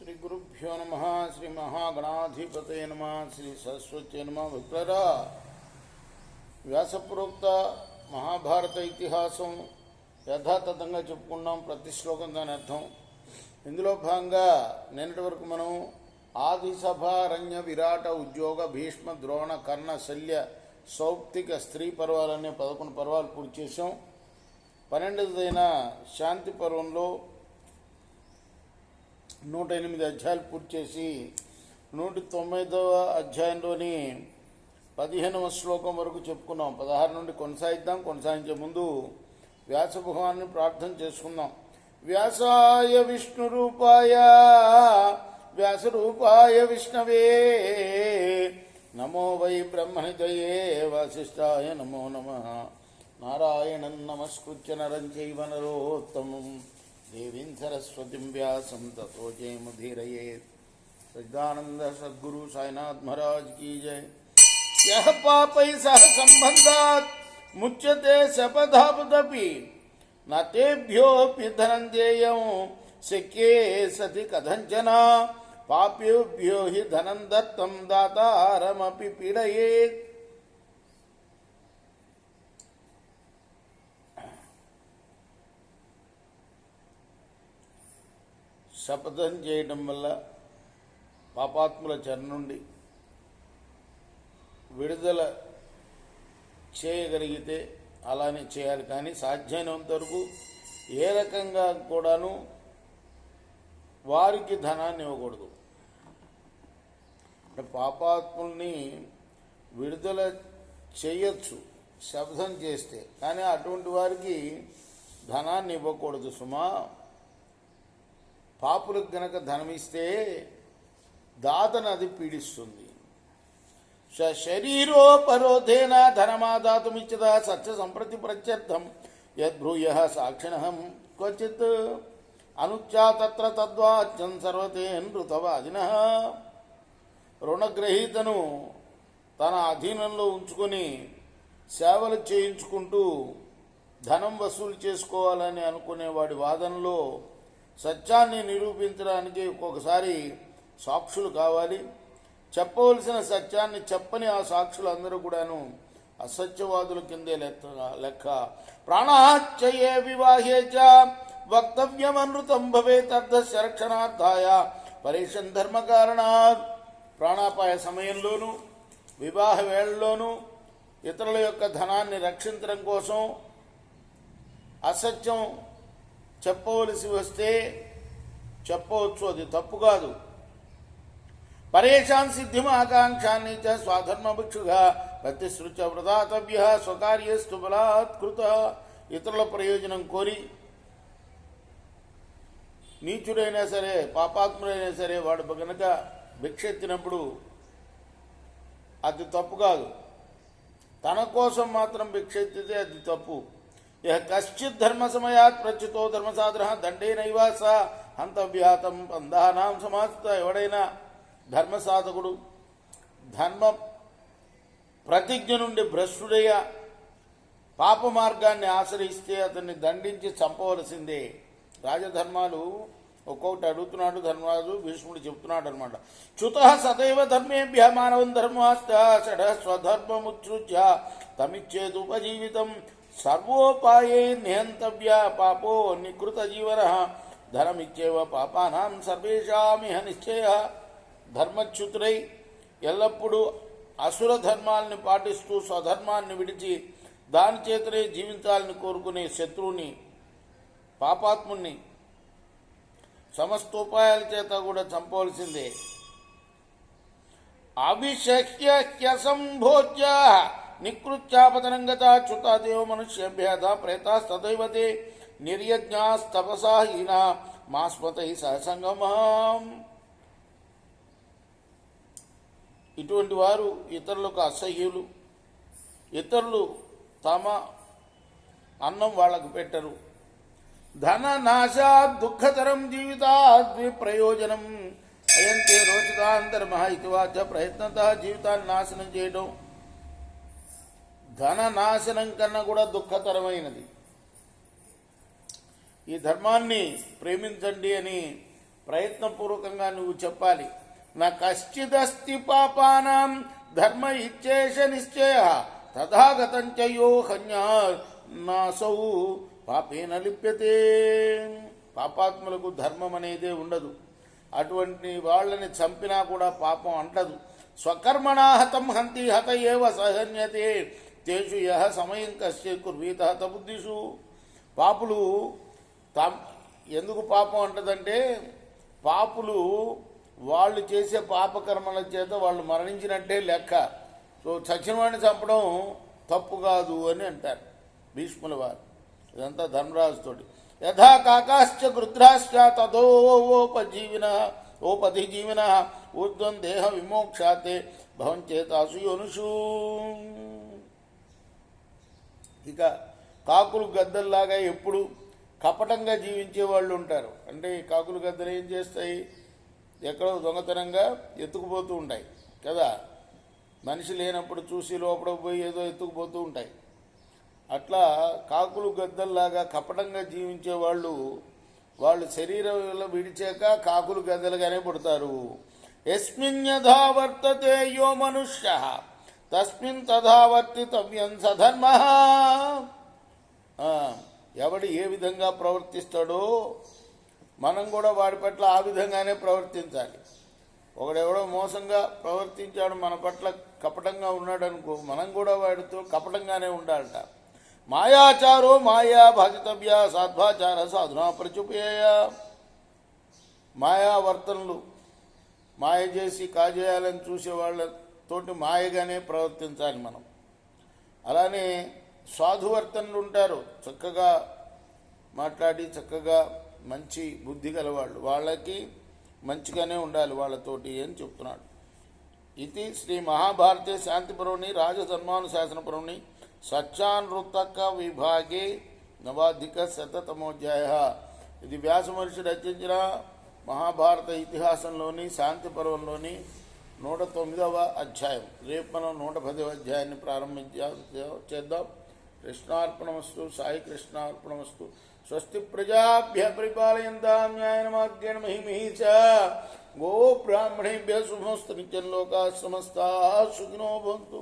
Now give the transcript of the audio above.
శ్రీ గురుభ్యో నమ. శ్రీ మహాగణాధిపతయ నమ. శ్రీ సరస్వతి నమ. విప్రరా వ్యాసప్రోక్త మహాభారత ఇతిహాసం యథాతథంగా చెప్పుకున్నాం. ప్రతి శ్లోకం దాని అర్థం. ఇందులో భాగంగా నిన్నటి వరకు మనం ఆది సభ రణ్య విరాట ఉద్యోగ భీష్మ ద్రోణ కర్ణ శల్య సౌప్తిక స్త్రీ పర్వాలనే 11 పర్వాలు పూర్తి చేసాం. 12వ శాంతి పర్వంలో 108 అధ్యాయాలు పూర్తి చేసి 109వ అధ్యాయంలోని 15వ శ్లోకం వరకు చెప్పుకున్నాం. 16 నుండి కొనసాగిద్దాం. కొనసాగించే ముందు వ్యాస భగవాన్ని ప్రార్థన చేసుకుందాం. వ్యాసాయ విష్ణురూపాయ వ్యాసరూపాయ విష్ణవే నమో వై బ్రహ్మనిధయే వాసిష్ఠాయ నమో నమః. నారాయణం నమస్కృత్య నరం చైవ నరోత్తమం దేవీం సరస్వతిం వ్యాసం తతో జయముదీరయేత్. సచ్చిదానంద సద్గురు సాయినాథ్ మహారాజ్ की जय. यः पापै सह संबंधात् मुच्यते शपथापदपि न तेभ्योऽपि धनञ्जयं शक्ये सति कथञ्चन पापेभ्यो हि धनं दत्तं दातारमपि पीडयेत्. శపథం చేయడం వల్ల పాపాత్ముల చెర నుండి విడుదల చేయగలిగితే అలానే చేయాలి. కానీ సాధ్యమైనంత వరకు ఏ రకంగా కూడాను వారికి ధనాన్ని ఇవ్వకూడదు. అంటే పాపాత్ముల్ని విడుదల చేయొచ్చు శపథం చేస్తే, కానీ అటువంటి వారికి ధనాన్ని ఇవ్వకూడదు సుమా. పాపులకు గనక ధనమిస్తే దాతను అది పీడిస్తుంది. శరీరోపరోధేన ధనమాదాతుమిచ్చదా సత్య సంప్రతి ప్రత్యర్థం యద్బ్రూయ సాక్షిణహం క్వచిత్ అనుచ్యా తత్ర తద్వాచ్యం సర్వతే నృతవాదిన. రుణగ్రహీతను తన అధీనంలో ఉంచుకొని సేవలు చేయించుకుంటూ ధనం వసూలు చేసుకోవాలని అనుకునేవాడి వాదనలో సత్యాన్ని నిరూపించడానికి ఒక్కొక్కసారి సాక్షులు కావాలి. చెప్పవలసిన సత్యాన్ని చెప్పని ఆ సాక్షులందరూ కూడాను అసత్యవాదుల కిందే లెక్క. ప్రాణాచ్చయే వివాహే చ వక్తవ్యమనృతం భవేతర్థస్య రక్షణార్థాయ పరేషం ధర్మకారణాత్. ప్రాణాపాయ సమయంలోనూ వివాహ వేళల్లోనూ ఇతరుల యొక్క ధనాన్ని రక్షించడం కోసం అసత్యం చెప్పవలసి వస్తే చెప్పవచ్చు, అది తప్పు కాదు. పరేషాన్ సిద్ధిం ఆకాంక్షాన్ని చ స్వాధర్మభిక్షుగా ప్రతిశ్రుత్య వృధాతవ్య స్వకార్యస్తు బలాత్కృత. ఇతరుల ప్రయోజనం కోరి నీచుడైనా సరే పాపాత్ముడైనా సరే వాడు కనుక భిక్ష ఎత్తినప్పుడు అది తప్పు కాదు. తన కోసం మాత్రం భిక్ష ఎత్తితే అది తప్పు. యః కశ్చిత్ ధర్మ సమయాత్ ప్రచ్యుతో ధర్మసాధన దండేనైవ స హంతవ్యాతం బంధానాం సమాస్త. ఎవడైనా ధర్మసాధకుడు ధర్మ ప్రతిజ్ఞ నుండి భ్రష్టుడయ్యా పాప మార్గాన్ని ఆశ్రయిస్తే అతన్ని దండించి చంపవలసిందే. రాజధర్మాలు ఒక్కొక్కటి అడుగుతున్నాడు ధర్మరాజు. భీష్ముడు చెప్తున్నాడు అనమాట. చ్యుత సదైవ ధర్మేభ్య మానవం ధర్మాస్త షఢ స్వధర్మముత్సృజ్య తమిచ్చేదుపజీవితం సర్వోపాయే నిహంతవ్య పాపో నికృత జీవన ధనమిచ్చేవ పాపానాం సర్వేషామిహ నిశ్చయ. ధర్మచ్యుతుడై ఎల్లప్పుడూ అసుర ధర్మాలని పాటిస్తూ స్వధర్మాన్ని విడిచి దాని చేతనే జీవించాలని కోరుకునే శత్రువుని పాపాత్ముని సమస్తోపాయాల చేత కూడా చంపవలసిందే. అభిషహ్య సంభోజ్య నికృత్యాపతనంగత చ్యుతాదేవ మనుష్యేభ్యత ప్రేతాస్తదైవతే నిర్యజ్ఞాస్తపసా హీనా మాస్మతై సహసంగమం. ఇటువంటి వారు ఇతరులకు అసహ్యులు. ఇతరులు తమ అన్నం వాళ్ళకు పెట్టరు. ధన నాశాత్ దుఃఖతరం జీవితాత్ విప్రయోజనం అయంతే రోచితాంతర్మ ఇతివాచ ప్రయత్నత. జీవితాన్ని నాశనం చేయడం ధన నాశనం కన్నా కూడా దుఃఖతరమైనది. ఈ ధర్మాన్ని ప్రేమించండి అని ప్రయత్నపూర్వకంగా నువ్వు చెప్పాలి. నా కశ్చిదస్తి పాపానాం ధర్మ ఇచ్చేష నిశ్చయ తథాగతం చయో హన్యాసౌ పాపేన లిప్యతే. పాపాత్ములకు ధర్మం అనేదే ఉండదు. అటువంటి వాళ్ళని చంపినా కూడా పాపం అంటదు. స్వకర్మణా హతం హంతి హత ఏవ సహన్యతే తేషు యహ సమయం కశ్య కుర్వీత హత బుద్ధిషు. పాపులు ఎందుకు పాపం అంటదంటే, పాపులు వాళ్ళు చేసే పాపకర్మల చేత వాళ్ళు మరణించినట్టే లెక్క. సో చచ్చిన వాడిని చంపడం తప్పు కాదు అని అంటారు భీష్ముల వారు. ఇదంతా ధర్మరాజుతోటి. యథా కాకాశ్చ గృధ్రాశ్చ తథోపజీవిన ఓపధిజీవిన ఊర్ధ్వం దేహ విమోక్షాతే భవంచేతాసు యోనుషు. ఇక కాకులు గద్దల్లాగా ఎప్పుడు కపటంగా జీవించే వాళ్ళు ఉంటారు. అంటే ఈ కాకులు గద్దలు ఏం చేస్తాయి, ఎక్కడో దొంగతనంగా ఎత్తుకుపోతూ ఉంటాయి కదా. మనిషి లేనప్పుడు చూసి లోపల పోయి ఏదో ఎత్తుకుపోతూ ఉంటాయి. అట్లా కాకులు గద్దల్లాగా కపటంగా జీవించే వాళ్ళు శరీరంలో విడిచాక కాకులు గద్దలుగానే పుడతారు. యస్మిన్ యథా వర్తతే యో మనుష్య తస్మిన్ తథా వర్తితవ్యం సధర్మ. ఎవడు ఏ విధంగా ప్రవర్తిస్తాడో మనం కూడా వాడి పట్ల ఆ విధంగానే ప్రవర్తించాలి. ఒకడెవడో మోసంగా ప్రవర్తించాడు, మన పట్ల కపటంగా ఉన్నాడు అనుకో, మనం కూడా వాడితో కపటంగానే ఉండాలట. మాయాచారో మాయా భాజితవ్య సాధ్వాచార సాధునా ప్రచుపేయ. మాయావర్తనలు, మాయ చేసి కాజేయాలని చూసే వాళ్ళతోటి మాయగానే ప్రవర్తించాలి మనం. అలానే సాధువర్తనలు ఉంటారు, చక్కగా మాట్లాడి చక్కగా మంచి బుద్ధి గలవాళ్ళు, వాళ్ళకి మంచిగానే ఉండాలి వాళ్ళతోటి అని చెప్తున్నాడు. ఇది శ్రీ మహాభారతే శాంతిపర్వణి రాజధర్మానుశాసనపర్వణి సత్యానృతక విభాగే నవాధిక శతతమోధ్యాయ. ఇది వ్యాస మహర్షి రచించిన మహాభారత ఇతిహాసంలోని శాంతి పర్వంలోని 109వ అధ్యాయం. రేపు మనం 110వ అధ్యాయాన్ని చేద్దాం. కృష్ణార్పణమస్తు. సాయి కృష్ణార్పణమస్తు. స్వస్తి ప్రజాభ్య పరిపాలయంతాం న్యాయేన మార్గేణ మహిమహీచ. గో బ్రాహ్మణేభ్య శుభమస్తు. నిత్యం లోకాః సమస్తాః సుఖినో భవంతు.